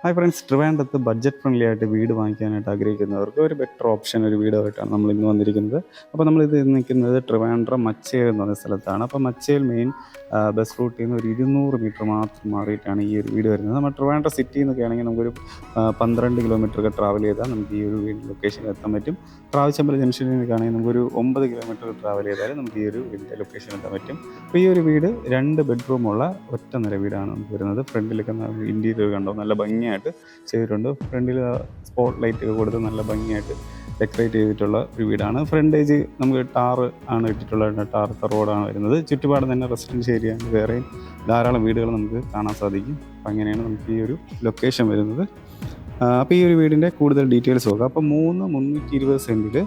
Hi friends, ട്രിവാൻഡ്രത്ത് budget friendly ആയിട്ട് വീട് വാങ്ങിക്കാനായിട്ട് ആഗ്രഹിക്കുന്നവർക്ക് ഒരു ബെറ്റർ ഓപ്ഷൻ ഒരു വീടായിട്ടാണ് നമ്മൾ ഇന്ന് വന്നിരിക്കുന്നത്. അപ്പോൾ നമ്മളിത് നിൽക്കുന്നത് ട്രിവാൻഡ്രം മച്ചേൽ എന്ന് പറയുന്ന സ്ഥലത്താണ്. അപ്പോൾ മച്ചേൽ മെയിൻ ബസ് റൂട്ടിൽ നിന്ന് ഒരു 200 മീറ്റർ മാത്രം മാറിയിട്ടാണ് ഈ ഒരു വീട് വരുന്നത്. നമ്മൾ ട്രിവാൻഡ്രം സിറ്റിയിൽ നിന്നൊക്കെ ആണെങ്കിൽ നമുക്കൊരു 12 കിലോമീറ്ററൊക്കെ ട്രാവൽ ചെയ്താൽ നമുക്ക് ഈ ഒരു വീട് ലൊക്കേഷനിൽ എത്താൻ പറ്റും. ട്രാവൽചമ്പല ജംഗ്ഷനിൽ നിന്നൊക്കെയാണെങ്കിൽ നമുക്കൊരു 9 കിലോമീറ്റർ ട്രാവൽ ചെയ്താൽ നമുക്ക് ഈ ഒരു വീടിൻ്റെ ലൊക്കേഷനിൽ എത്താൻ പറ്റും. അപ്പോൾ ഈ ഒരു വീട് 2 ബെഡ്റൂമുള്ള ഒറ്റ നില വീടാണ് നമുക്ക് വരുന്നത്. ഫ്രണ്ടിലൊക്കെ ഇൻറ്റീരിയർ കണ്ടോ നല്ല ഭംഗിയായിട്ട് ചെയ്തിട്ടുണ്ട്. ഫ്രണ്ടിൽ സ്പോട്ട് ലൈറ്റ് ഒക്കെ കൊടുത്ത് നല്ല ഭംഗിയായിട്ട് ഡെക്കറേറ്റ് ചെയ്തിട്ടുള്ള ഒരു വീടാണ്. ഫ്രണ്ടേജ് നമുക്ക് ടാറ് ആണ് ഇട്ടിട്ടുള്ളത്, ടാറത്തെ റോഡാണ് വരുന്നത്. ചുറ്റുപാട് തന്നെ റെസിഡൻഷ്യൽ ഏരിയ, വേറെയും ധാരാളം വീടുകൾ നമുക്ക് കാണാൻ സാധിക്കും. അപ്പം അങ്ങനെയാണ് നമുക്ക് ഈ ഒരു ലൊക്കേഷൻ വരുന്നത്. അപ്പോൾ ഈ ഒരു വീടിൻ്റെ കൂടുതൽ ഡീറ്റെയിൽസ് നോക്കാം. അപ്പോൾ 320 സെൻറ്റിൽ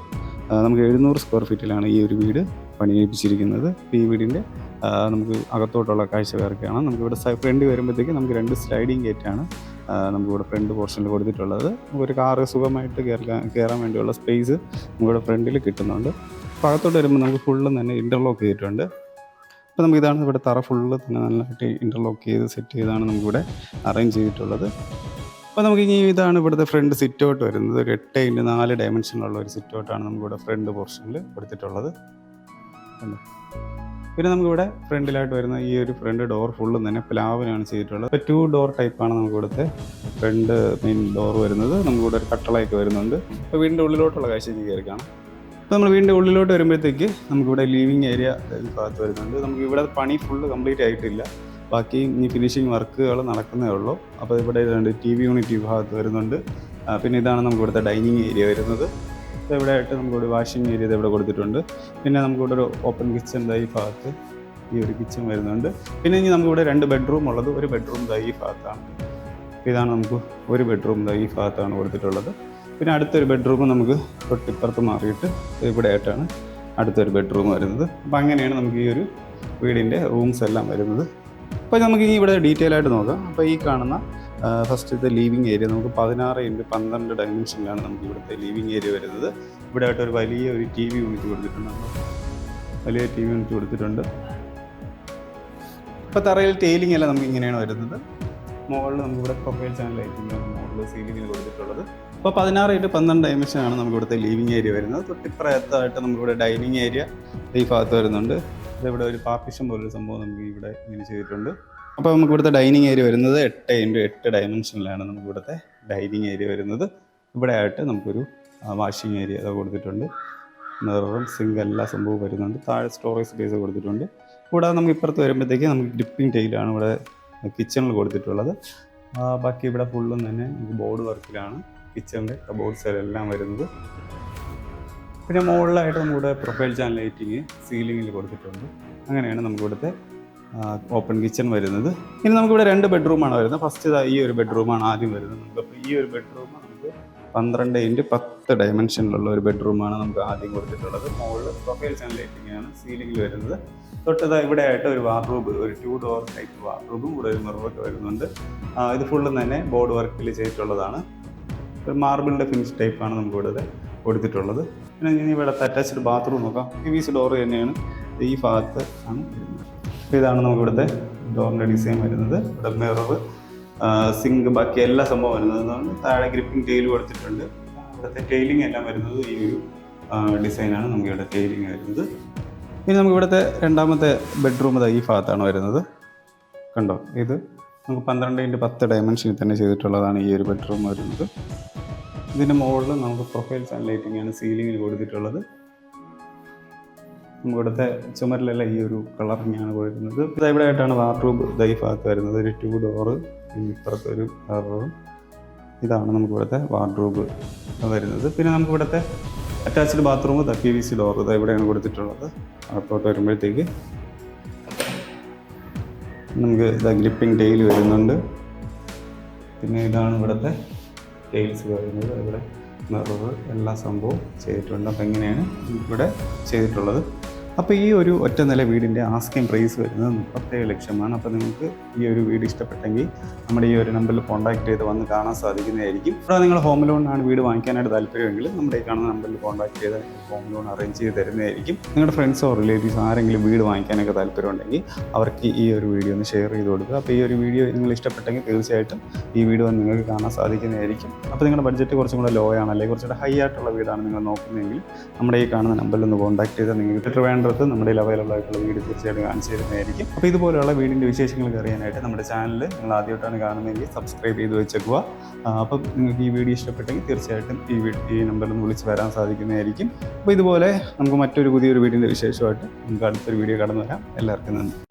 നമുക്ക് 700 സ്ക്വയർ ഫീറ്റിലാണ് ഈ ഒരു വീട് പണിയിപ്പിച്ചിരിക്കുന്നത്. ഈ വീടിൻ്റെ നമുക്ക് അകത്തോട്ടുള്ള കാഴ്ച വേറെയാണ്. നമുക്കിവിടെ ഫ്രണ്ട് വരുമ്പോഴത്തേക്ക് നമുക്ക് 2 സ്ലൈഡിങ് ഗേറ്റാണ് നമുക്കിവിടെ ഫ്രണ്ട് പോർഷനിൽ കൊടുത്തിട്ടുള്ളത്. നമുക്കൊരു കാറ് സുഖമായിട്ട് കയറാൻ വേണ്ടിയുള്ള സ്പേസ് നമുക്കിവിടെ ഫ്രണ്ടിൽ കിട്ടുന്നുണ്ട്. അപ്പോൾ അകത്തോട്ട് വരുമ്പോൾ നമുക്ക് ഫുള്ളും തന്നെ ഇൻ്റർലോക്ക് ചെയ്തിട്ടുണ്ട്. അപ്പോൾ നമുക്കിതാണ് ഇവിടെ തറ ഫുള്ള് തന്നെ നല്ലതായിട്ട് ഇൻ്റർലോക്ക് ചെയ്ത് സെറ്റ് ചെയ്താണ് നമുക്കിവിടെ അറേഞ്ച് ചെയ്തിട്ടുള്ളത്. അപ്പോൾ നമുക്ക് ഇനി ഇതാണ് ഇവിടുത്തെ ഫ്രണ്ട് സിറ്റ് ഔട്ട് വരുന്നത്. ഒരു 8x4 ഡയമെൻഷനിലുള്ള ഒരു സിറ്റ് ഔട്ടാണ് നമുക്കിവിടെ ഫ്രണ്ട് പോർഷനിൽ കൊടുത്തിട്ടുള്ളത്. പിന്നെ നമുക്കിവിടെ ഫ്രണ്ടിലായിട്ട് വരുന്ന ഈ ഒരു ഫ്രണ്ട് ഡോർ ഫുള്ളും തന്നെ പ്ലാവിനാണ് ചെയ്തിട്ടുള്ളത്. ഇപ്പോൾ 2 ഡോർ ടൈപ്പാണ് നമുക്ക് ഇവിടുത്തെ ഫ്രണ്ട് മെയിൻ ഡോർ വരുന്നത്. നമുക്കിവിടെ ഒരു കട്ടളയൊക്കെ വരുന്നുണ്ട്. അപ്പോൾ വീടിൻ്റെ ഉള്ളിലോട്ടുള്ള കാഴ്ച കയറി കാണാം. അപ്പോൾ നമ്മൾ വീടിൻ്റെ ഉള്ളിലോട്ട് വരുമ്പോഴത്തേക്ക് നമുക്കിവിടെ ലിവിങ് ഏരിയ ഈ ഭാഗത്ത് വരുന്നുണ്ട്. നമുക്ക് ഇവിടെ പണി ഫുള്ള് കംപ്ലീറ്റ് ആയിട്ടില്ല, ബാക്കി ഇനി ഫിനിഷിങ് വർക്കുകൾ നടക്കുന്നേ ഉള്ളൂ. അപ്പോൾ ഇവിടെ 2 TV യൂണിറ്റ് ഈ ഭാഗത്ത് വരുന്നുണ്ട്. പിന്നെ ഇതാണ് നമുക്ക് ഇവിടുത്തെ ഡൈനിങ് ഏരിയ വരുന്നത്. അപ്പോൾ ഇവിടെ ആയിട്ട് നമുക്കിവിടെ വാഷിംഗ് ഏരിയ ഇവിടെ കൊടുത്തിട്ടുണ്ട്. പിന്നെ നമുക്കിവിടെ ഒരു ഓപ്പൺ കിച്ചൺ ഈ ഭാഗത്ത് ഈ ഒരു കിച്ചൺ വരുന്നുണ്ട്. പിന്നെ ഇനി നമുക്കിവിടെ 2 ബെഡ്റൂം ഉള്ളത്. ഒരു ബെഡ്റൂം ഈ ഭാഗത്താണ്. ഇതാണ് നമുക്ക് ഒരു ബെഡ്റൂം ഈ ഭാഗത്താണ് കൊടുത്തിട്ടുള്ളത്. പിന്നെ അടുത്തൊരു ബെഡ്റൂം നമുക്ക് തൊട്ടിപ്പുറത്ത് മാറിയിട്ട് ഇവിടെ ആയിട്ടാണ് അടുത്തൊരു ബെഡ്റൂം വരുന്നത്. അപ്പോൾ അങ്ങനെയാണ് നമുക്ക് ഈ ഒരു വീടിൻ്റെ റൂംസ് എല്ലാം വരുന്നത്. അപ്പോൾ നമുക്ക് ഇനി ഇവിടെ ഡീറ്റെയിൽ ആയിട്ട് നോക്കാം. അപ്പോൾ ഈ കാണുന്ന ഫസ്റ്റത്തെ ലീവിങ് ഏരിയ നമുക്ക് 16x12 ഡയമെൻഷനിലാണ് നമുക്ക് ഇവിടുത്തെ ലീവിങ് ഏരിയ വരുന്നത്. ഇവിടെ ആയിട്ട് ഒരു വലിയ ഒരു TV യൂണിറ്റ് കൊടുത്തിട്ടുണ്ട്. വലിയ TV യൂണിറ്റ് കൊടുത്തിട്ടുണ്ട്. ഇപ്പോൾ തറയിൽ ടൈലിംഗ് എല്ലാം നമുക്ക് ഇങ്ങനെയാണ് വരുന്നത്. മുകളിൽ നമുക്കിവിടെ പ്രൊഫൈൽ ചാനൽ ലൈറ്റിംഗാണ് മുകളിൽ സീലിങ്ങിൽ കൊടുത്തിട്ടുള്ളത്. അപ്പോൾ 16x12 ഡയമെൻഷനാണ് നമുക്ക് ഇവിടുത്തെ ലീവിങ് ഏരിയ വരുന്നത്. തൊട്ടിപ്പുറത്തായിട്ട് നമുക്കിവിടെ ഡൈനിങ് ഏരിയ ഈ ഭാഗത്ത് വരുന്നുണ്ട്. ഇവിടെ ഒരു പാർട്ടീഷൻ പോലൊരു സംഭവം നമുക്ക് ഇവിടെ ഇങ്ങനെ ചെയ്തിട്ടുണ്ട്. അപ്പോൾ നമുക്ക് ഇവിടുത്തെ ഡൈനിങ് ഏരിയ വരുന്നത് 8x8 ഡയമെൻഷനിലാണ് നമുക്ക് ഇവിടുത്തെ ഡൈനിങ് ഏരിയ വരുന്നത്. ഇവിടെ ആയിട്ട് നമുക്കൊരു വാഷിംഗ് ഏരിയ അത് കൊടുത്തിട്ടുണ്ട്. മിററും സിങ്ക് എല്ലാ സംഭവവും വരുന്നുണ്ട്. താഴെ സ്റ്റോറേജ് സ്പേസ് കൊടുത്തിട്ടുണ്ട്. കൂടാതെ നമുക്ക് ഇപ്പുറത്ത് വരുമ്പോഴത്തേക്ക് നമുക്ക് ഗ്രിപ്പിംഗ് ടൈലാണ് ഇവിടെ കിച്ചണിൽ കൊടുത്തിട്ടുള്ളത്. ബാക്കി ഇവിടെ ഫുള്ളും തന്നെ നമുക്ക് ബോർഡ് വർക്കിലാണ് കിച്ചണിൻ്റെ കബോർഡ്സ് എല്ലാം വരുന്നത്. പിന്നെ മുകളിലായിട്ട് നമുക്കിവിടെ പ്രൊഫൈൽ ചാനൽ ലൈറ്റിങ് സീലിങ്ങിൽ കൊടുത്തിട്ടുണ്ട്. അങ്ങനെയാണ് നമുക്കിവിടുത്തെ ഓപ്പൺ കിച്ചൺ വരുന്നത്. ഇനി നമുക്കിവിടെ 2 ബെഡ്റൂമാണ് വരുന്നത്. ഫസ്റ്റ് ഈ ഒരു ബെഡ്റൂമാണ് ആദ്യം വരുന്നത്. നമുക്കപ്പോൾ ഈ ഒരു ബെഡ്റൂം നമുക്ക് 12x10 ഡയമെൻഷനിലുള്ള ഒരു ബെഡ്റൂമാണ് നമുക്ക് ആദ്യം കൊടുത്തിട്ടുള്ളത്. മുകളിൽ പ്രൊഫൈൽ ചാനൽ ലൈറ്റിങ്ങാണ് സീലിങ്ങിൽ വരുന്നത്. തൊട്ടത് ഇവിടെ ആയിട്ട് ഒരു വാർഡ്രോബ്, ഒരു 2 ഡോർ ടൈപ്പ് വാർഡ്രോബും ഇവിടെ ഒരു മിററൊക്കെ വരുന്നുണ്ട്. ഇത് ഫുള്ളും തന്നെ ബോർഡ് വർക്കിൽ ചെയ്തിട്ടുള്ളതാണ്. ഒരു മാർബിളിൻ്റെ ഫിനിഷ് ടൈപ്പാണ് നമുക്ക് ഇവിടെ കൊടുത്തിട്ടുള്ളത്. പിന്നെ ഇനി ഇവിടുത്തെ അറ്റാച്ച്ഡ് ബാത്റൂം നോക്കാം. PVC ഡോർ തന്നെയാണ് ഈ ഭാഗത്ത് ആണ് വരുന്നത്. അപ്പോൾ ഇതാണ് നമുക്ക് ഇവിടുത്തെ ഡോറിൻ്റെ ഡിസൈൻ വരുന്നത്. ഇവിടെ മിറർ, സിങ്ക്, ബാക്കി എല്ലാ സംഭവം വരുന്നത്. താഴെ ഗ്രിപ്പിംഗ് ടൈൽ കൊടുത്തിട്ടുണ്ട്. ഇവിടുത്തെ ടൈലിംഗ് എല്ലാം വരുന്നത് ഈ ഒരു ഡിസൈനാണ് നമുക്ക് ഇവിടെ ടൈലിംഗ് വരുന്നത്. ഇനി നമുക്ക് ഇവിടുത്തെ രണ്ടാമത്തെ ബെഡ്റൂം ഈ ഭാഗത്താണ് വരുന്നത്. കണ്ടോ, ഇത് നമുക്ക് 12x10 ഡയമെൻഷനിൽ തന്നെ ചെയ്തിട്ടുള്ളതാണ് ഈ ഒരു ബെഡ്റൂം വരുന്നത്. ഇതിൻ്റെ മുകളിൽ നമുക്ക് പ്രൊഫൈൽ ചാനൽ ലൈറ്റിങ്ങാണ് സീലിങ്ങിൽ കൊടുത്തിട്ടുള്ളത്. നമുക്കിവിടുത്തെ ചുമരിലെല്ലാം ഈ ഒരു കളറിങ്ങാണ് കൊടുക്കുന്നത്. ഇവിടെ ആയിട്ടാണ് വാർഡ്രോബ് ഈ ഭാഗത്ത് വരുന്നത്. ഒരു 2 ഡോറ്, ഇപ്പുറത്തൊരു മിററും. ഇതാണ് നമുക്കിവിടുത്തെ വാർഡ്രോബ് വരുന്നത്. പിന്നെ നമുക്കിവിടുത്തെ അറ്റാച്ച്ഡ് ബാത്റൂം PVC ഡോർ ഇവിടെയാണ് കൊടുത്തിട്ടുള്ളത്. അകത്തോട്ട് വരുമ്പോഴത്തേക്ക് നമുക്ക് ഗ്രിപ്പിംഗ് ടൈൽ വരുന്നുണ്ട്. പിന്നെ ഇതാണ് ഇവിടുത്തെ ടൈൽസ് വരുന്നത്. ഇവിടെ മിറർ എല്ലാ സംഭവവും ചെയ്തിട്ടുണ്ട്. അപ്പോൾ എങ്ങനെയാണ് ഇവിടെ ചെയ്തിട്ടുള്ളത്. അപ്പോൾ ഈ ഒരു ഒറ്റ നില വീടിൻ്റെ ആസ്കിങ് പ്രൈസ് വരുന്നത് 37 ലക്ഷമാണ്. അപ്പോൾ നിങ്ങൾക്ക് ഈ ഒരു വീട് ഇഷ്ടപ്പെട്ടെങ്കിൽ നമ്മുടെ ഈ ഒരു നമ്പറിൽ കോൺടാക്ട് ചെയ്ത് വന്ന് കാണാൻ സാധിക്കുന്നതായിരിക്കും. ഇവിടെ നിങ്ങൾ ഹോം ലോണിനാണ് വീട് വാങ്ങിക്കാനായിട്ട് താല്പര്യമെങ്കിൽ നമ്മുടെ ഈ കാണുന്ന നമ്പറിൽ കോൺടാക്ട് ചെയ്ത് ഹോം ലോൺ അറേഞ്ച് ചെയ്ത് തരുന്നതായിരിക്കും. നിങ്ങളുടെ ഫ്രണ്ട്സോ റിലേറ്റീവ്സോ ആരെങ്കിലും വീട് വാങ്ങിക്കാനൊക്കെ താല്പര്യമുണ്ടെങ്കിൽ അവർക്ക് ഈ ഒരു വീഡിയോ ഒന്ന് ഷെയർ ചെയ്ത് കൊടുക്കുക. അപ്പോൾ ഈ ഒരു വീഡിയോ നിങ്ങൾ ഇഷ്ടപ്പെട്ടെങ്കിൽ തീർച്ചയായിട്ടും ഈ വീഡിയോ വന്ന് നിങ്ങൾക്ക് കാണാൻ സാധിക്കുന്നതായിരിക്കും. അപ്പോൾ നിങ്ങളുടെ ബഡ്ജറ്റ് കുറച്ചും കൂടെ ലോ ആണ്, അല്ലെങ്കിൽ കുറച്ചുകൂടെ ഹൈ ആയിട്ടുള്ള വീടാണ് നിങ്ങൾ നോക്കുന്നതെങ്കിൽ നമ്മുടെ ഈ കാണുന്ന നമ്പറിൽ ഒന്ന് കോൺടാക്ട് ചെയ്താൽ നിങ്ങൾക്ക് ട്രിവാൻഡ്രത്ത് നമ്മുടെ അവൈലബിൾ ആയിട്ടുള്ള വീട് തീർച്ചയായിട്ടും കാണിച്ചു തരുന്നതായിരിക്കും. അപ്പോൾ ഇതുപോലെയുള്ള വീടിൻ്റെ വിശേഷങ്ങളൊക്കെ അറിയാനായിട്ട് നമ്മുടെ ചാനൽ നിങ്ങൾ ആദ്യമായിട്ടാണ് കാണുന്നതെങ്കിൽ സബ്സ്ക്രൈബ് ചെയ്ത് വെച്ചേക്കുക. അപ്പം നിങ്ങൾക്ക് ഈ വീഡിയോ ഇഷ്ടപ്പെട്ടെങ്കിൽ തീർച്ചയായിട്ടും ഈ നമ്പറിൽ നിന്ന് വിളിച്ച് വരാൻ സാധിക്കുന്നതായിരിക്കും. അപ്പോൾ ഇതുപോലെ നമുക്ക് മറ്റൊരു പുതിയൊരു വീടിൻ്റെ വിശേഷമായിട്ട് നമുക്ക് അടുത്തൊരു വീഡിയോ കടന്നു വരാം. എല്ലാവർക്കും നന്ദി.